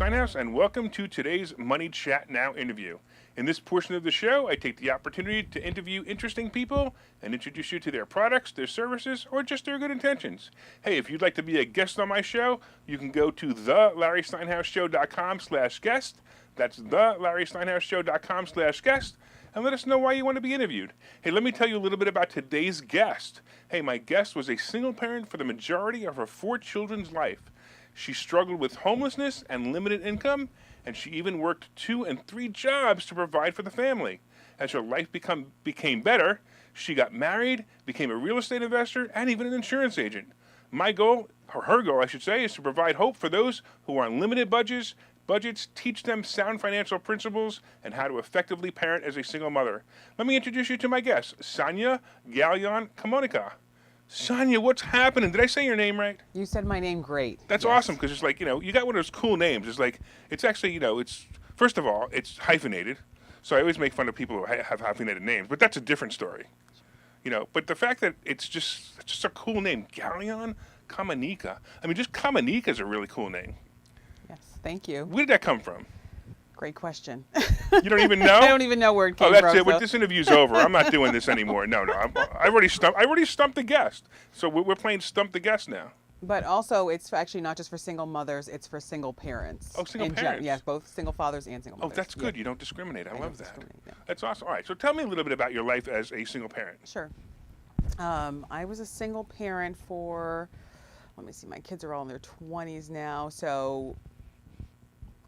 Steinhaus, and welcome to today's Money Chat Now interview. In this portion of the show, I take the opportunity to interview interesting people and introduce you to their products, their services, or just their good intentions. Hey, if you'd like to be a guest on my show, you can go to thelarrysteinhausshow.com/guest. That's thelarrysteinhausshow.com/guest. And let us know why you want to be interviewed. Hey, let me tell you a little bit about today's guest. Hey, my guest was a single parent for the majority of her 4 children's life. She struggled with homelessness and limited income, and she even worked 2 and 3 jobs to provide for the family. As her life became better, she got married, became a real estate investor, and even an insurance agent. My goal, or her goal, I should say, is to provide hope for those who are on limited budgets, teach them sound financial principles, and how to effectively parent as a single mother. Let me introduce you to my guest, Sonja Galyon-Kamonika. Sonja, what's happening? Did I say your name right? You said my name great. That's awesome, because it's like, you got one of those cool names. It's like, it's actually, it's, first of all, it's hyphenated. So I always make fun of people who have hyphenated names, but that's a different story. But the fact that it's just a cool name, Galyon-Kamonika. I mean, just Kamonika is a really cool name. Yes, thank you. Where did that come from? Great question. You don't even know? I don't even know where it came from. Oh, that's it. So. This interview's over. I'm not doing this anymore. No. I already stumped the guest. So we're playing Stump the Guest now. But also, it's actually not just for single mothers, it's for single parents. Oh, single parents. Yes, both single fathers and single mothers. Oh, that's good. Yeah. You don't discriminate. I love that. Yeah. That's awesome. All right. So tell me a little bit about your life as a single parent. Sure. I was a single parent for, let me see, my kids are all in their 20s now, so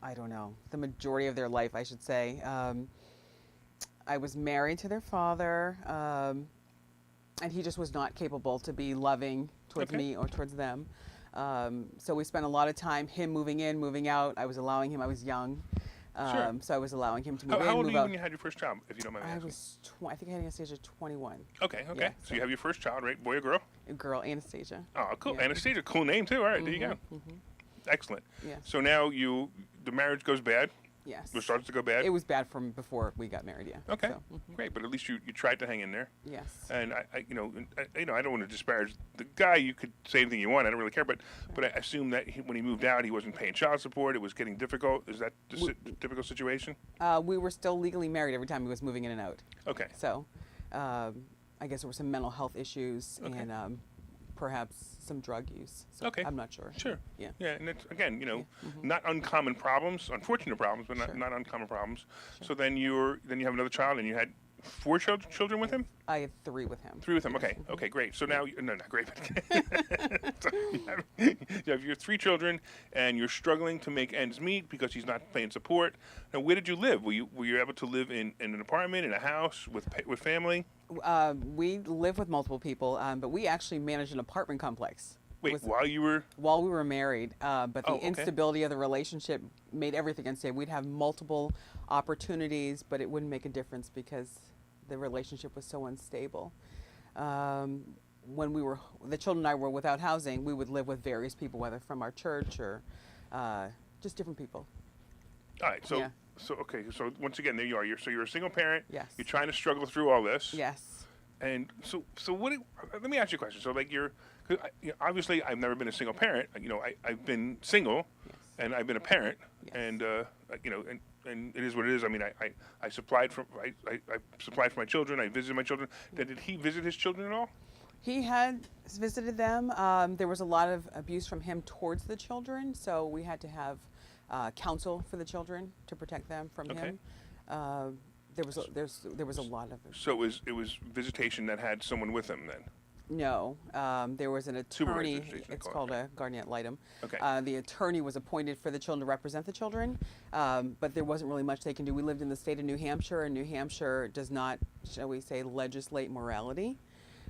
I don't know, the majority of their life, I should say. I was married to their father, and he just was not capable to be loving towards me or towards them. So we spent a lot of time, him moving in, moving out. I was allowing him, I was young. Sure. So I was allowing him to move in, How old move were you out. when you had your first child, if you don't mind me asking? I think I had Anastasia 21. Okay. Yeah, So you have your first child, right? Boy or girl? A girl, Anastasia. Oh, cool. Yeah. Anastasia, cool name too. All right, there you go. Excellent. Yes. So now the marriage goes bad? Yes. It starts to go bad? It was bad from before we got married, yeah. Okay, So, great. But at least you tried to hang in there. yes. And I don't want to disparage the guy. You could say anything you want. I don't really care. But I assume that when he moved out, he wasn't paying child support. It was getting difficult. Is that the typical situation? We were still legally married every time he was moving in and out. Okay. So I guess there were some mental health issues and perhaps some drug use. So Okay. I'm not sure. Sure. Yeah. Yeah, and it's, again, not uncommon problems, unfortunate problems, but Sure. not uncommon problems. Sure. So then you have another child, and you had 4 children with him? I had 3 with him. 3 with him. Okay. Okay. Great. So now, no, not great. So you have your 3 children, and you're struggling to make ends meet because he's not paying support. Now, where did you live? Were you able to live in an apartment, in a house with family? We lived with multiple people, but we actually managed an apartment complex. Wait, while we were married, but the instability of the relationship made everything unstable. We'd have multiple opportunities, but it wouldn't make a difference because the relationship was so unstable. When the children and I were without housing, we would live with various people, whether from our church or just different people. All right, so once again, there you are. You're a single parent. Yes. You're trying to struggle through all this. Yes. And so what? Let me ask you a question. So like obviously I've never been a single parent. I've been single, and I've been a parent, and and it is what it is. I mean, I supplied for my children. I visited my children. Did he visit his children at all? He had visited them. There was a lot of abuse from him towards the children, so we had to have counsel for the children to protect them from him. There was a lot of it. So it was visitation that had someone with him then? No, there was an attorney. It's called a guardian ad litem. Okay. The attorney was appointed for the children to represent the children, but there wasn't really much they can do. We lived in the state of New Hampshire, and New Hampshire does not, shall we say, legislate morality.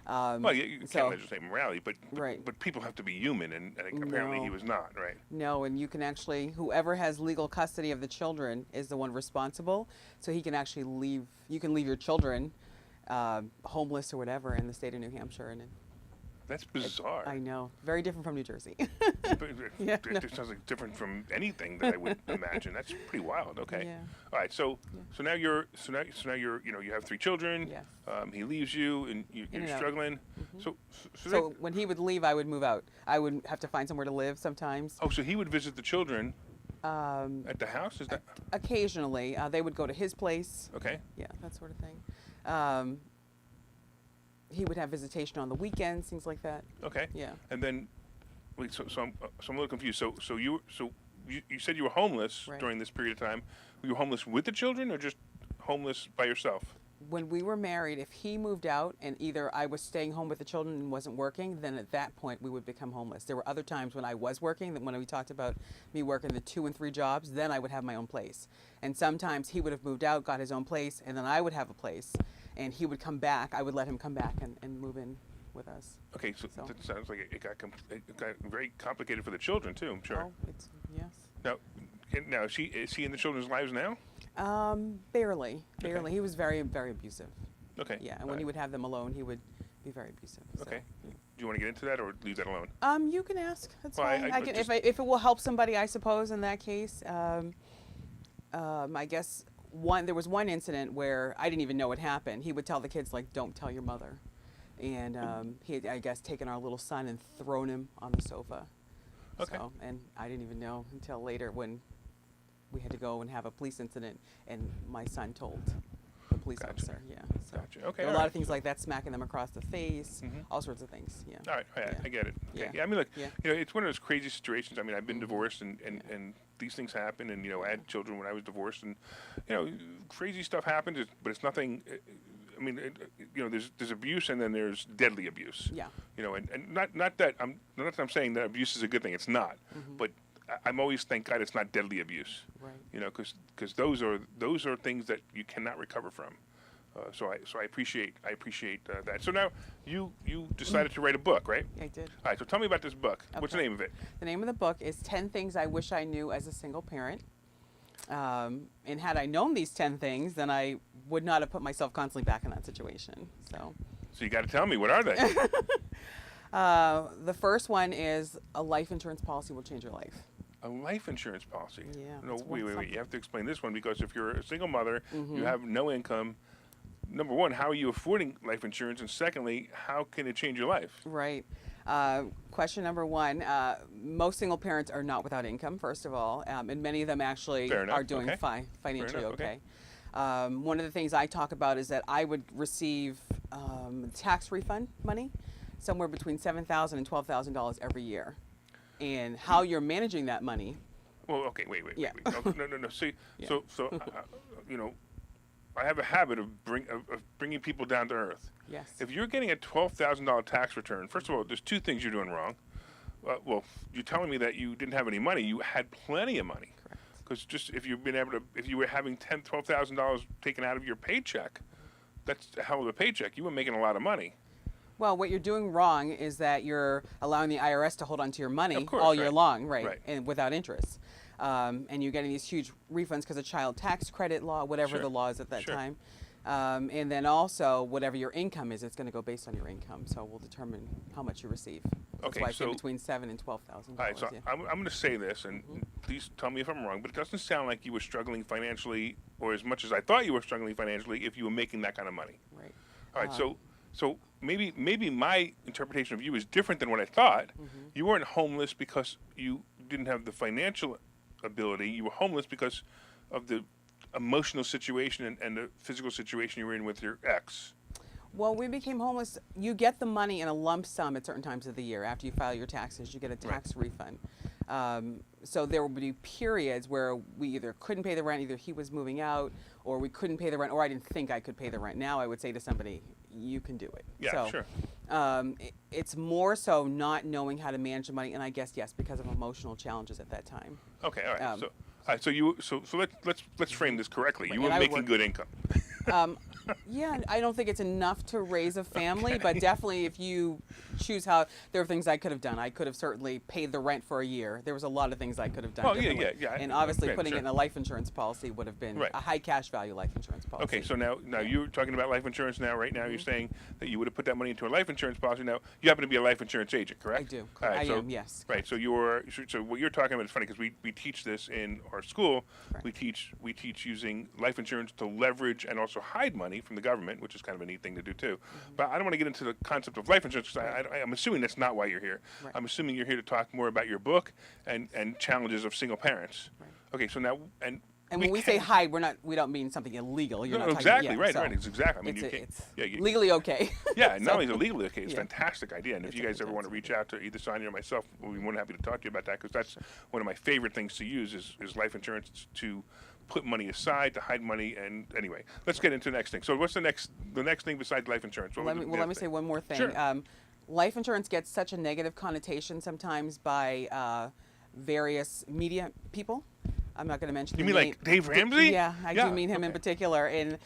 Well, you can't legislate morality, but right. But people have to be human, and apparently he was not, right? No, and you can actually, whoever has legal custody of the children is the one responsible, so he can actually leave. You can leave your children homeless or whatever in the state of New Hampshire, and that's bizarre. I know, very different from New Jersey. It sounds like different from anything that I would imagine. That's pretty wild. Okay. Yeah. All right. So now you're you have 3 children. Yes. He leaves you, and you're struggling. So when he would leave, I would move out. I would have to find somewhere to live sometimes. Oh, so he would visit the children. At the house? Is that Occasionally, they would go to his place. okay? Yeah, that sort of thing. Um, he would have visitation on the weekends, things like that. Okay. Yeah. And then, wait. So I'm a little confused. So you said you were homeless Right. during this period of time. Were you homeless with the children, or just homeless by yourself? When we were married, if he moved out and either I was staying home with the children and wasn't working, then at that point we would become homeless. There were other times when I was working, that when we talked about me working the 2 and 3 jobs, then I would have my own place. And sometimes he would have moved out, got his own place, and then I would have a place. And he would come back. I would let him come back and move in with us. Okay, so So- that sounds like it got very complicated for the children too. I'm sure. Oh, it's, yes. Now is he in the children's lives now? Barely. He was very, very abusive. Okay. Yeah, and when he would have them alone, he would be very abusive. So, Okay. yeah. Do you want to get into that or leave that alone? You can ask. That's Well, fine. I I can, just- if it will help somebody, I suppose. In that case, I guess there was one incident where I didn't even know what happened. He would tell the kids like, "Don't tell your mother," and he had, I guess, taken our little son and thrown him on the sofa. Okay. So, and I didn't even know until later when we had to go and have a police incident, and my son told the police Gotcha. officer. Yeah. So Gotcha. Okay. there were all a lot right. of things like that, smacking them across the face, Mhm. all sorts of things. Yeah. All right, Yeah. I get it. Okay. Yeah. Yeah, I mean, look, Yeah. it's one of those crazy situations. I mean, I've been Mhm. divorced, and these things happen, and I had children when I was divorced, and crazy stuff happens, but it's nothing. I mean, there's abuse, and then there's deadly abuse. Yeah. And not that I'm saying that abuse is a good thing. It's not, Mhm. but I'm always thank God it's not deadly abuse. Right. Because those are things that you cannot recover from. So I appreciate that. So now you decided to write a book, right? I did. All right. So tell me about this book. What's the Okay. name of it? The name of the book is 10 Things I Wish I Knew as a Single Parent. And had I known these 10 things, then I would not have put myself constantly back in that situation. So So you got to tell me, what are they? the first one is a life insurance policy will change your life. A life insurance policy. Yeah, No, it's wait. something. You have to explain this one, because if you're a single mother, you Mhm. have no income. Number one, how are you affording life insurance? And secondly, how can it change your life? Right. Question number one, most single parents are not without income, first of all, and many of them actually Fair enough, are doing okay. financially enough, okay. okay. One of the things I talk about is that I would receive tax refund money somewhere between $7,000 and $12,000 every year. And how you're managing that money. Well, okay, wait. Yeah. No. See, Yeah. so, I have a habit of bringing people down to earth. Yes. If you're getting a $12,000 tax return, first of all, there's two things you're doing wrong. Well, you're telling me that you didn't have any money. You had plenty of money. Correct. Because just if you were having $12,000 taken out of your paycheck, that's a hell of a paycheck. You were making a lot of money. Well, what you're doing wrong is that you're allowing the IRS to hold on to your money Of course, all year right. long, right? Right. And without interest. And you're getting these huge refunds because of child tax credit law, whatever Sure. the law is at that Sure. time. And then also, whatever your income is, it's going to go based on your income. So we'll determine how much you receive. That's Okay, why I say so- between $7,000 and $12,000. All right, so Yeah. I'm going to say this, and please tell me if I'm wrong, but it doesn't sound like you were struggling financially, or as much as I thought you were struggling financially, if you were making that kind of money. Right. All right, so maybe my interpretation of you is different than what I thought. You weren't homeless because you didn't have the financial ability. You were homeless because of the emotional situation and the physical situation you were in with your ex. Well, we became homeless. You get the money in a lump sum at certain times of the year. After you file your taxes, you get a tax refund. So there would be periods where we either couldn't pay the rent, either he was moving out, or we couldn't pay the rent, or I didn't think I could pay the rent. Now I would say to somebody, you can do it. Yeah, so, sure. It's more so not knowing how to manage the money, and I guess, yes, because of emotional challenges at that time. Okay, all right. Um, All right, so let's frame this correctly. You And were I would making work- good income. Yeah, I don't think it's enough to raise a family, but definitely if you choose how, there are things I could have done. I could have certainly paid the rent for a year. There was a lot of things I could have done. Oh, yeah, differently. yeah. And obviously Right, putting sure. it in a life insurance policy would have been Right. a high cash value life insurance policy. Okay, so now Yeah. you're talking about life insurance now. Right now, you're Mm-hmm. saying that you would have put that money into a life insurance policy. Now, you happen to be a life insurance agent, correct? I do. All right, I so, am, yes. Right. So so what you're talking about is funny because we teach this in our school. Correct. We teach using life insurance to leverage and also hide money. money from the government, which is kind of a neat thing to do too. But I don't want to get into the concept of life insurance because I'm assuming that's not why you're here. Right. I'm assuming you're here to talk more about your book and challenges of single parents. Right. Okay, so now And when we say hide, we don't mean something illegal. You're no, not exactly talking, right, so right. It's exactly. I mean, it's, you can't. it's Yeah, legally okay. Yeah, not So- only is it legally okay, it's a Yeah. fantastic idea. And if It's you a guys ever want to fantastic reach out to either Sonja or myself, we'll be more than happy to talk to you about that because that's one of my favorite things to use is life insurance to put money aside, to hide money. And anyway, let's get into the next thing. So what's the next thing besides life insurance? What Let was me, the let me other say one more thing. Sure. Life insurance gets such a negative connotation sometimes by various media people. I'm not going to mention. You the mean name. like Dave Ramsey? Yeah, I do mean him in okay. particular. And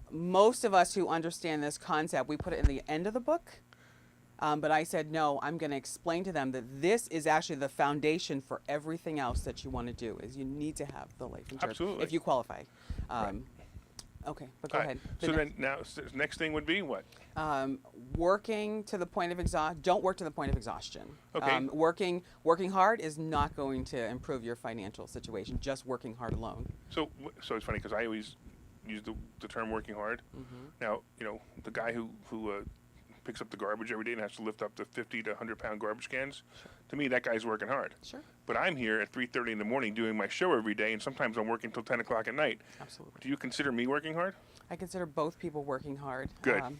most of us who understand this concept, we put it in the end of the book. But I said, no, I'm going to explain to them that this is actually the foundation for everything else that you want to do, is you need to have the life insurance Absolutely. if you qualify. Right. Okay, but go All right. ahead. So then now, next thing would be what? Working to the point of exhaustion. Don't work to the point of exhaustion. Okay. Working hard is not going to improve your financial situation. Just working hard alone. So it's funny because I always use the term working hard. Now, the guy who picks up the garbage every day and has to lift up the 50 to 100 pound garbage cans, to me, that guy's working hard. Sure. But I'm here at 3:30 in the morning doing my show every day, and sometimes I'm working till 10 o'clock at night. Absolutely. Do you consider me working hard? I consider both people working hard. Good. So-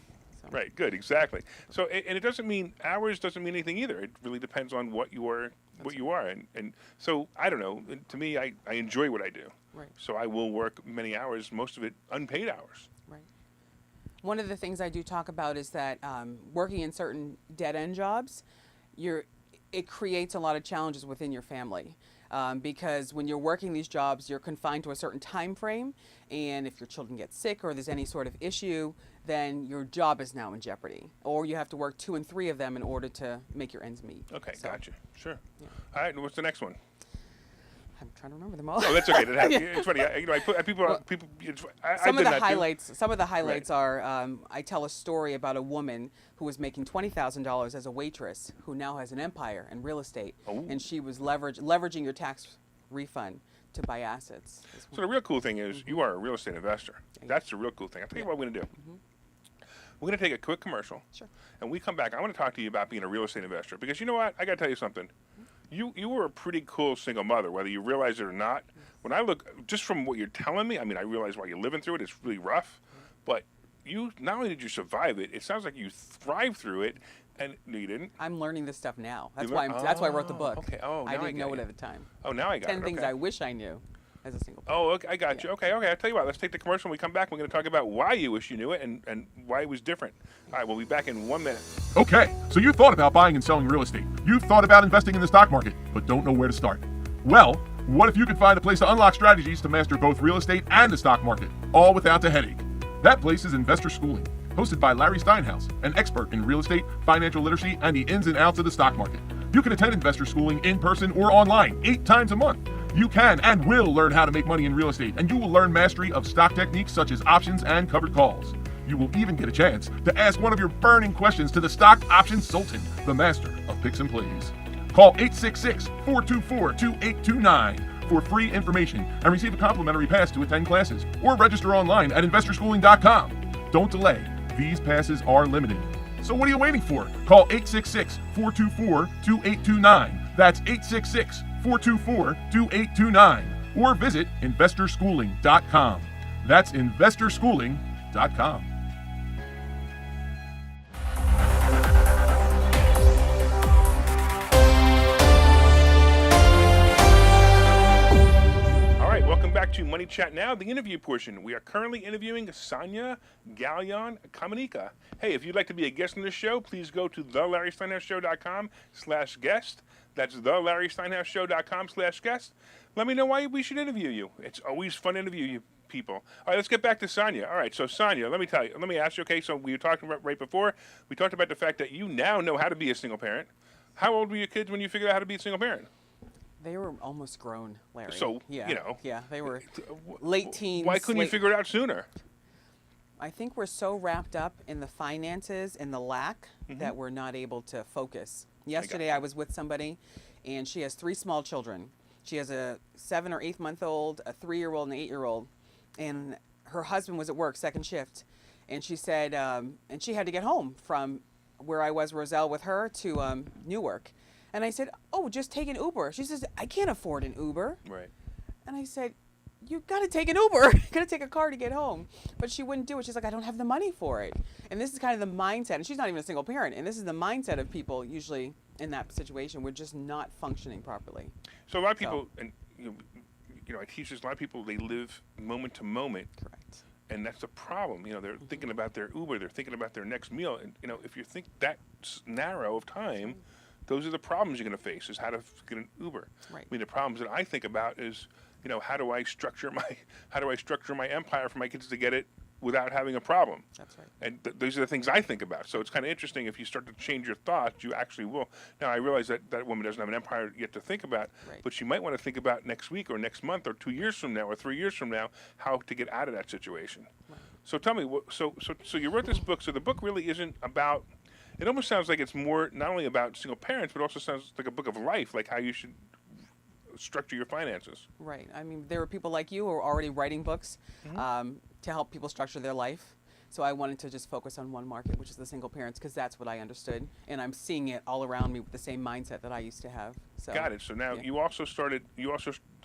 Right, good, exactly. So, and it doesn't mean hours doesn't mean anything either. It really depends on what you are, and so I don't know. To me, I enjoy what I do. Right. So I will work many hours, most of it unpaid hours. Right. One of the things I do talk about is that working in certain dead-end jobs, it creates a lot of challenges within your family. Because when you're working these jobs, you're confined to a certain time frame, and if your children get sick or there's any sort of issue, then your job is now in jeopardy, or you have to work 2 and 3 of them in order to make your ends meet. Okay, So, gotcha. Sure. Yeah. All right, and what's the next one? I'm trying to remember them all. Oh, that's okay. That happens. Yeah. It's funny. I put people. Well, People. Some I've of done the that too. highlights. Some of the highlights are I tell a story about a woman who was making $20,000 as a waitress who now has an empire in real estate, Oh. and she was leveraging your tax refund to buy assets. So the real cool thing is you are a real estate investor. That's the real cool thing. I'll tell you what we're going to do. We're going to take a quick commercial. Sure. And we come back. I want to talk to you about being a real estate investor because you know what? I got to tell you something. You were a pretty cool single mother, whether you realize it or not. When I look, just from what you're telling me, I mean, I realize while you're living through it, it's really rough. But you, not only did you survive it, it sounds like you thrived through it. And no, you didn't. I'm learning this stuff now. That's You why learn- that's why I wrote the book. okay. Oh, I now I didn't get know it you. at the time. Oh, now I got 10 it. things Okay. I wish I knew as a single parent. Oh, okay, I got you. Okay, I'll tell you what. Let's take the commercial. When we come back, we're going to talk about why you wish you knew it and why it was different. All right, we'll be back in 1 minute. Okay, so you thought about buying and selling real estate. You've thought about investing in the stock market, but don't know where to start. Well, what if you could find a place to unlock strategies to master both real estate and the stock market, all without the headache? That place is Investor Schooling, hosted by Larry Steinhaus, an expert in real estate, financial literacy, and the ins and outs of the stock market. You can attend Investor Schooling in person or online 8 times a month. You can and will learn how to make money in real estate, and you will learn mastery of stock techniques such as options and covered calls. You will even get a chance to ask one of your burning questions to the stock option sultan, the master of picks and plays. Call 866-424-2829 for free information and receive a complimentary pass to attend classes, or register online at investorschooling.com. Don't delay. These passes are limited. So what are you waiting for? Call 866-424-2829. That's 866-424-2829. Or visit investorschooling.com. That's investorschooling.com. All right, welcome back to Money Chat Now, the interview portion. We are currently interviewing Sonja Galyon-Kamonika. Hey, if you'd like to be a guest on this show, please go to thelarrysteinhousshow.com/guest. That's thelarrysteinhousshow.com/guest. Let me know why we should interview you. It's always fun to interview you people. All right, let's get back to Sonja. All right, so Sonja, let me ask you, okay, so we were talking about right before, we talked about the fact that you now know how to be a single parent. How old were your kids when you figured out how to be a single parent? They were almost grown, Larry. So, yeah, you know. Yeah, they were late teens. Why couldn't you figure it out sooner? I think we're so wrapped up in the finances and the lack that we're not able to focus. Yesterday I was with somebody, and she has 3 small children. She has a 7 or 8 month old, a 3-year-old, and an 8-year-old. And her husband was at work, second shift. And she said, and she had to get home from where I was, Roselle, with her to Newark. And I said, oh, just take an Uber. She says, I can't afford an Uber. Right. And I said, you got to take an Uber. You got to take a car to get home. But she wouldn't do it. She's like, I don't have the money for it. And this is kind of the mindset. And she's not even a single parent. And this is the mindset of people usually in that situation. We're just not functioning properly. So a lot of people, and you know, I teach this, a lot of people, they live moment to moment. Correct. And that's the problem. You know, they're thinking about their Uber, they're thinking about their next meal. And, you know, if you think that narrow of time, those are the problems you're going to face, is how to get an Uber. Right. I mean, the problems that I think about is, you know, how do I structure my empire for my kids to get it without having a problem? That's right. And those are the things I think about. So it's kind of interesting, if you start to change your thoughts, you actually will. Now, I realize that that woman doesn't have an empire yet to think about, Right. but she might want to think about next week or next month or 2 years from now or 3 years from now, how to get out of that situation. Right. So tell me, so you wrote this book. So the book really isn't about, it almost sounds like it's more not only about single parents, but also sounds like a book of life, like how you should structure your finances. Right. I mean, there are people like you who are already writing books to help people structure their life. So I wanted to just focus on one market, which is the single parents, because that's what I understood. And I'm seeing it all around me with the same mindset that I used to have. So, Got it. So now yeah. you also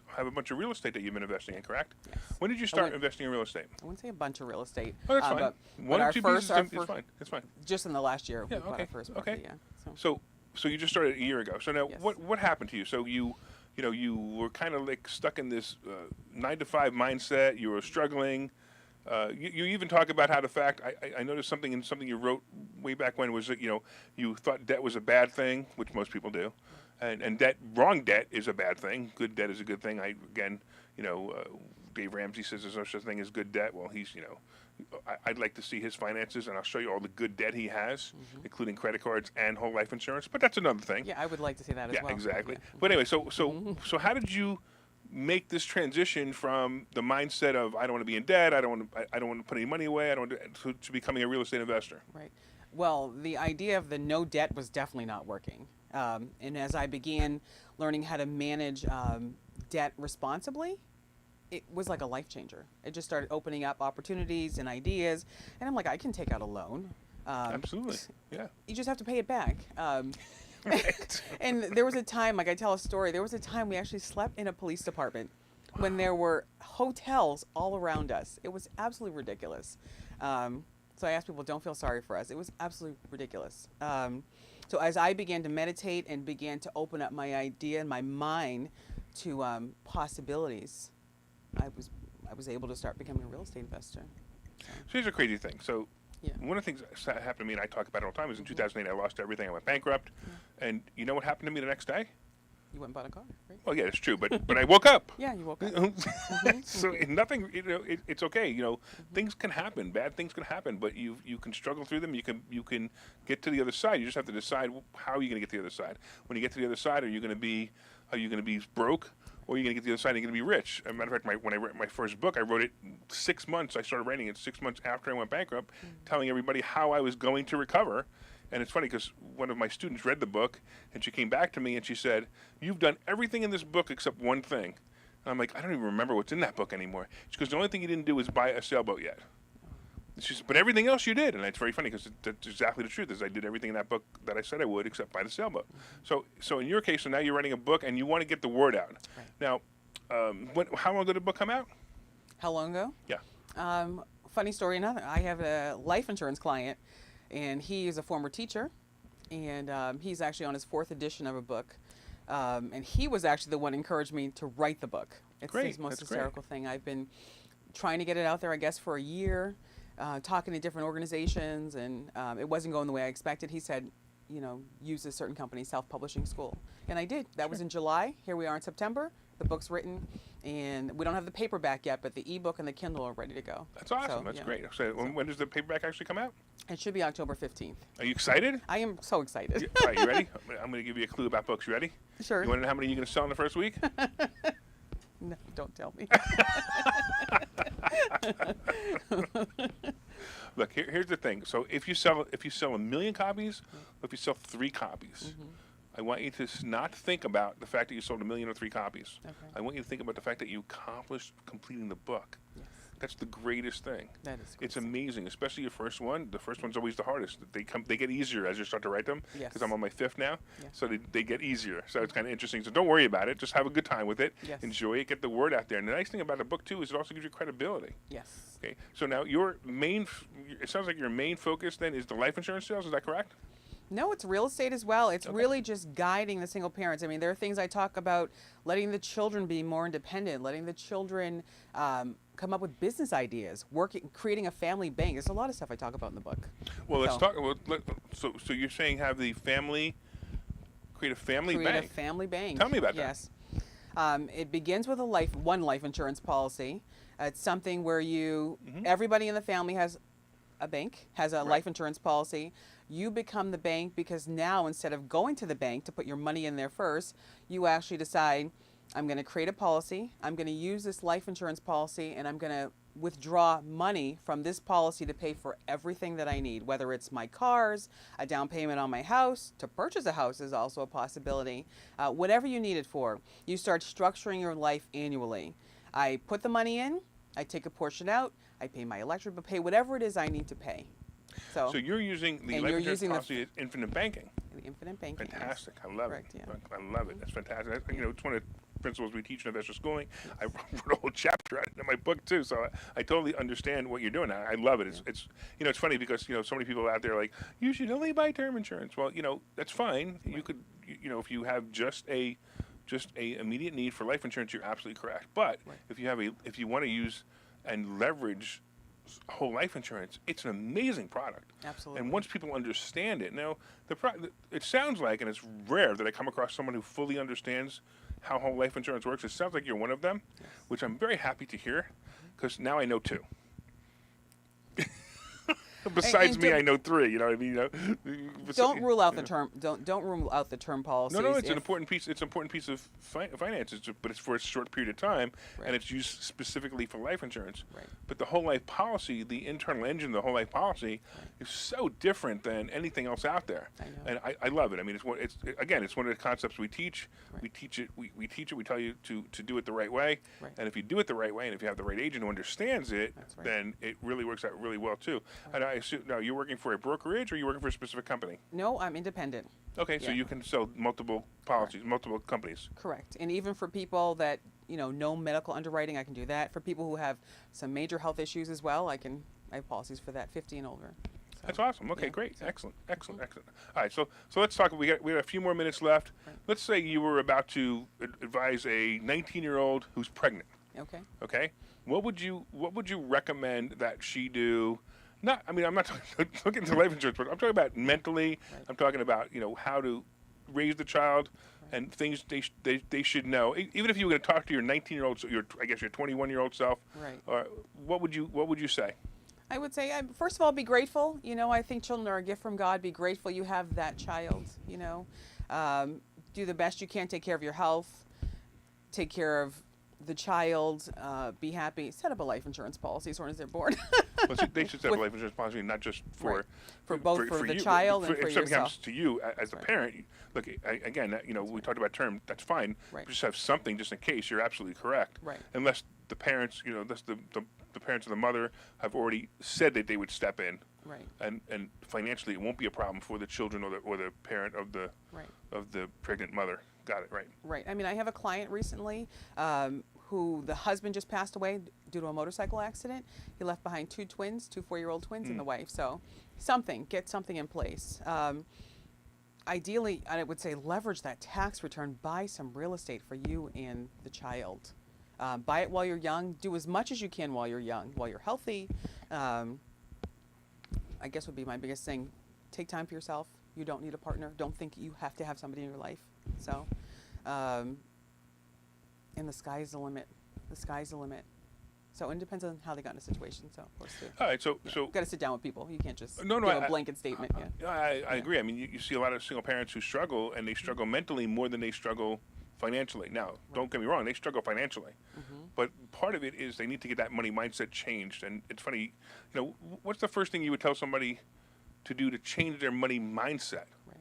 have a bunch of real estate that you've been investing in, correct? Yes. When did you start investing in real estate? I wouldn't say a bunch of real estate. Oh, that's fine. But One or our two first, pieces, it's fine. It's fine. just in the last year, Yeah, we bought okay, our first okay. property. Yeah. So, So you just started a year ago. So now, Yes. what happened to you? So you were kind of like stuck in this 9-to-5 mindset. You were struggling. You even talk about how the fact, I noticed something you wrote way back when, was that you thought debt was a bad thing, which most people do, and wrong debt is a bad thing. Good debt is a good thing. Dave Ramsey says there's no such thing as good debt. Well, he's I'd like to see his finances, and I'll show you all the good debt he has, including credit cards and whole life insurance. But that's another thing. yeah, I would like to see that as Yeah, well. exactly. Yeah. But anyway, so how did you make this transition from the mindset of I don't want to be in debt, I don't want to put any money away, I don't want to becoming a real estate investor? Right. Well, the idea of the no debt was definitely not working. And as I began learning how to manage debt responsibly, it was like a life changer. It just started opening up opportunities and ideas. And I'm like, I can take out a loan. Absolutely. Yeah. You just have to pay it back. Right. And there was a time, like I tell a story, there was a time we actually slept in a police department when there were hotels all around us. It was absolutely ridiculous. So I asked people, don't feel sorry for us. It was absolutely ridiculous. So as I began to meditate and began to open up my idea and my mind to possibilities, I was able to start becoming a real estate investor. So here's a crazy thing. So Yeah. one of the things that happened to me, and I talk about it all the time, is in 2008 I lost everything. I went bankrupt. And you know what happened to me the next day? You went and bought a car, right? Well, yeah, it's true, but I woke up. Yeah, you woke up. So nothing, it's okay. Things can happen. Bad things can happen, but you can struggle through them. You can get to the other side. You just have to decide how are you going to get to the other side. When you get to the other side, are you going to be broke, or are you going to get to the other side and you're going to be rich? As a matter of fact, when I wrote my first book, I wrote it 6 months. I started writing it 6 months after I went bankrupt, telling everybody how I was going to recover. And it's funny because one of my students read the book, and she came back to me and she said, "You've done everything in this book except one thing." And I'm like, "I don't even remember what's in that book anymore." She goes, "The only thing you didn't do is buy a sailboat yet." She says, "But everything else you did." And it's very funny because that's exactly the truth, is I did everything in that book that I said I would except buy the sailboat. So in your case, so now you're writing a book and you want to get the word out. Right. Now, how long did the book come out? How long ago? Yeah. Funny story, another. I have a life insurance client, and he is a former teacher, and he's actually on his 4th edition of a book. And he was actually the one who encouraged me to write the book. It's Great, his most that's great. hysterical thing. I've been trying to get it out there, I guess, for a year, talking to different organizations, and it wasn't going the way I expected. He said, use a certain company, self-publishing school. And I did. That was in July. Here we are in September. The book's written, and we don't have the paperback yet, but the ebook and the Kindle are ready to go. That's awesome. So, That's yeah. great. So when does the paperback actually come out? It should be October 15th. Are you excited? I am so excited. All right, you ready? I'm going to give you a clue about books. You ready? Sure. You want to know how many you're going to sell in the first week? No, don't tell me. Look, here's the thing. So if you sell 1 million copies, or if you sell 3 copies, I want you to not think about the fact that you sold 1 million or 3 copies. Okay. I want you to think about the fact that you accomplished completing the book. Yes. That's the greatest thing. That is It's great. amazing, especially your first one. The first one's always the hardest. They get easier as you start to write them. Yes. Because I'm on my 5th now, Yeah. so they get easier. So it's kind of interesting. So don't worry about it. Just have a good time with it. Yes. Enjoy it. Get the word out there. And the nice thing about a book too is it also gives you credibility. Yes. Okay. So now it sounds like your main focus then is the life insurance sales. Is that correct? No, it's real estate as well. It's Okay. really just guiding the single parents. I mean, there are things I talk about, letting the children be more independent, letting the children come up with business ideas, creating a family bank. There's a lot of stuff I talk about in the book. Well, let's So- talk. Well, so you're saying have the family create a family Create bank. a family bank. Tell me about that. Yes. It begins with one life insurance policy. It's something where everybody in the family has a bank, has a life insurance policy. You become the bank because now instead of going to the bank to put your money in there first, you actually decide, I'm going to create a policy, I'm going to use this life insurance policy, and I'm going to withdraw money from this policy to pay for everything that I need, whether it's my cars, a down payment on my house, to purchase a house is also a possibility, whatever you need it for. You start structuring your life annually. I put the money in, I take a portion out, I pay my electric bill, pay whatever it is I need to pay. So you're using the And life you're insurance using the policy as infinite banking. The infinite banking. yes. Fantastic. I love Correct, it. yeah. I love it. That's fantastic. It's one of the principles we teach in investor schooling. I wrote a whole chapter on it in my book too, so I totally understand what you're doing. I love it. It's it's funny because so many people out there are like, you should only buy term insurance. Well, that's fine. You could if you have just a immediate need for life insurance, you're absolutely correct. But if you want to use and leverage whole life insurance, it's an amazing product. Absolutely. And once people understand it, now it sounds like, and it's rare that I come across someone who fully understands how whole life insurance works. It sounds like you're one of them, which I'm very happy to hear, because now I know 2. Besides and me, I know 3. You know what I mean? Don't rule out the term. Don't rule out the term policies. No, it's an important piece. It's an important piece of finance, but it's for a short period of time, and it's used specifically for life insurance. Right. But the whole life policy, the internal engine, the whole life policy, is so different than anything else out there. I know. And I love it. I mean, it's one of the concepts we teach. Right. We teach it. We teach it. We tell you to do it the right way. Right. And if you do it the right way, and if you have the right agent who understands it, That's right. then it really works out really well too. And I assume now you're working for a brokerage, or you're working for a specific company? No, I'm independent. Okay, so Yeah. you can sell multiple policies, multiple companies. Correct. And even for people that know medical underwriting, I can do that. For people who have some major health issues as well, I have policies for that, 50 and over. So, That's awesome. Okay, yeah. great, excellent. All right, so let's talk. We got a few more minutes left. Right. Let's say you were about to advise a 19-year-old who's pregnant. Okay. Okay, what would you recommend that she do? I'm not looking to life insurance, but I'm talking about mentally. Right. I'm talking about how to raise the child and things they should know. Even if you were going to talk to your 19-year-old, your 21-year-old self, Right. What would you say? I would say, first of all, be grateful. I think children are a gift from God. Be grateful you have that child. Do the best you can. Take care of your health. Take care of the child. Be happy. Set up a life insurance policy as soon as they're born. Well, they should set up a life insurance policy, not just for Right. For both the you, child and if for something yourself. happens to you as a Right. parent, look, again, we talked about term. That's fine. Right. Just have something just in case. You're absolutely correct. Right. Unless the parents, unless the parents of the mother have already said that they would step in. Right. And financially, it won't be a problem for the children or the parent of the pregnant mother. Got it. Right. Right. I mean, I have a client recently who the husband just passed away due to a motorcycle accident. He left behind 2 twins, 2 4-year-old twins, and the wife. So get something in place. Ideally, I would say leverage that tax return. Buy some real estate for you and the child. Buy it while you're young. Do as much as you can while you're young, while you're healthy. I guess would be my biggest thing. Take time for yourself. You don't need a partner. Don't think you have to have somebody in your life. So, and the sky's the limit. The sky's the limit. So it depends on how they got in a situation. So, of course, too. All right. So Got to sit down with people. You can't just No, give I- a blanket statement. Yeah. I agree. I mean, you see a lot of single parents who struggle, and they struggle mentally more than they struggle financially. Now, don't get me wrong, they struggle financially. But part of it is they need to get that money mindset changed. And it's funny, what's the first thing you would tell somebody to do to change their money mindset? Right.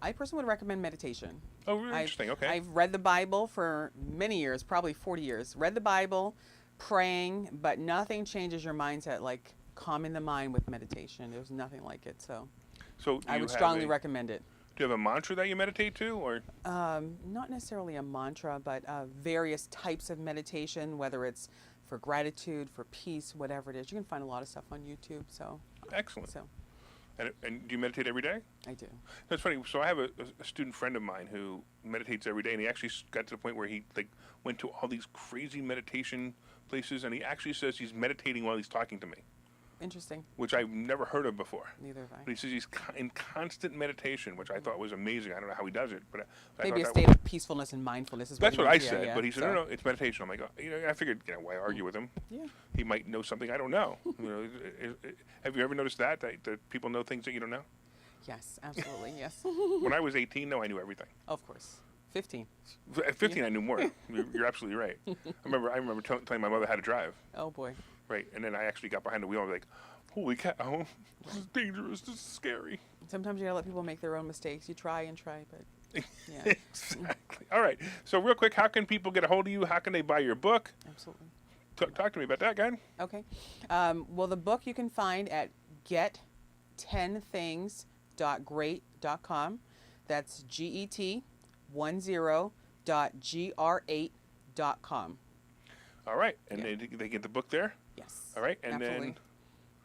I personally would recommend meditation. Oh, really interesting. Okay. I've read the Bible for many years, probably 40 years. Read the Bible, praying, but nothing changes your mindset like calming the mind with meditation. There's nothing like it. So So do I you would have strongly a- recommend it. Do you have a mantra that you meditate to, or? Not necessarily a mantra, but various types of meditation, whether it's for gratitude, for peace, whatever it is. You can find a lot of stuff on YouTube. So Excellent. so And do you meditate every day? I do. That's funny. So I have a student friend of mine who meditates every day, and he actually got to the point where he went to all these crazy meditation places, and he actually says he's meditating while he's talking to me, Interesting. which I've never heard of before. Neither have But he says he's in constant meditation, which I thought was amazing. I don't know how he does it, but I Maybe a thought state of peacefulness and mindfulness is that's what what I he means. said. Yeah, But he said, so, no, it's meditation. I'm like, I figured, why argue with him? Yeah. He might know something I don't know. Have you ever noticed that people know things that you don't know? Yes, absolutely. Yes. When I was 18, no, I knew everything. Of course. 15. At 15, I knew more. You're absolutely right. I remember telling my mother how to drive. Oh boy. Right, and then I actually got behind the wheel and was like, holy cow, this is dangerous, this is scary. Sometimes you gotta let people make their own mistakes. You try and try, but yeah, Exactly. All right, so real quick, how can people get a hold of you? How can they buy your book? absolutely. Talk to me about that, again. Okay. Well, the book you can find at get10things.great.com. That's get10.gr8.com. All right, and Yeah. they get the book there? Yes. All right, and absolutely. then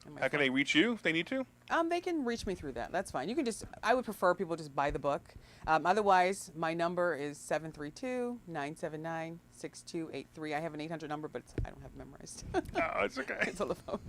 And my how can phone. they reach you if they need to? They can reach me through that. That's fine. You can I would prefer people just buy the book. Otherwise, my number is 732-979-6283. I have an 800 number, but I don't have it memorized. Oh, it's okay. It's on the phone.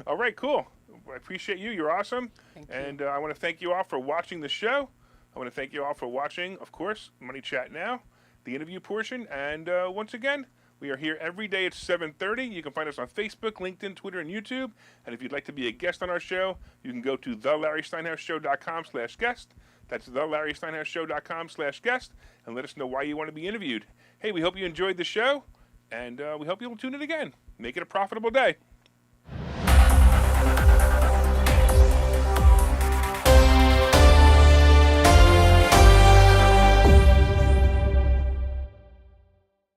All right, cool. I appreciate you. You're awesome. Thank you. And I want to thank you all for watching the show. I want to thank you all for watching, of course, Money Chat Now, the interview portion. And once again, we are here every day at 7:30. You can find us on Facebook, LinkedIn, Twitter, and YouTube. And if you'd like to be a guest on our show, you can go to thelarrysteinhausshow.com/guest. That's thelarrysteinhausshow.com/guest. And let us know why you want to be interviewed. Hey, we hope you enjoyed the show. And we hope you'll tune in again. Make it a profitable day.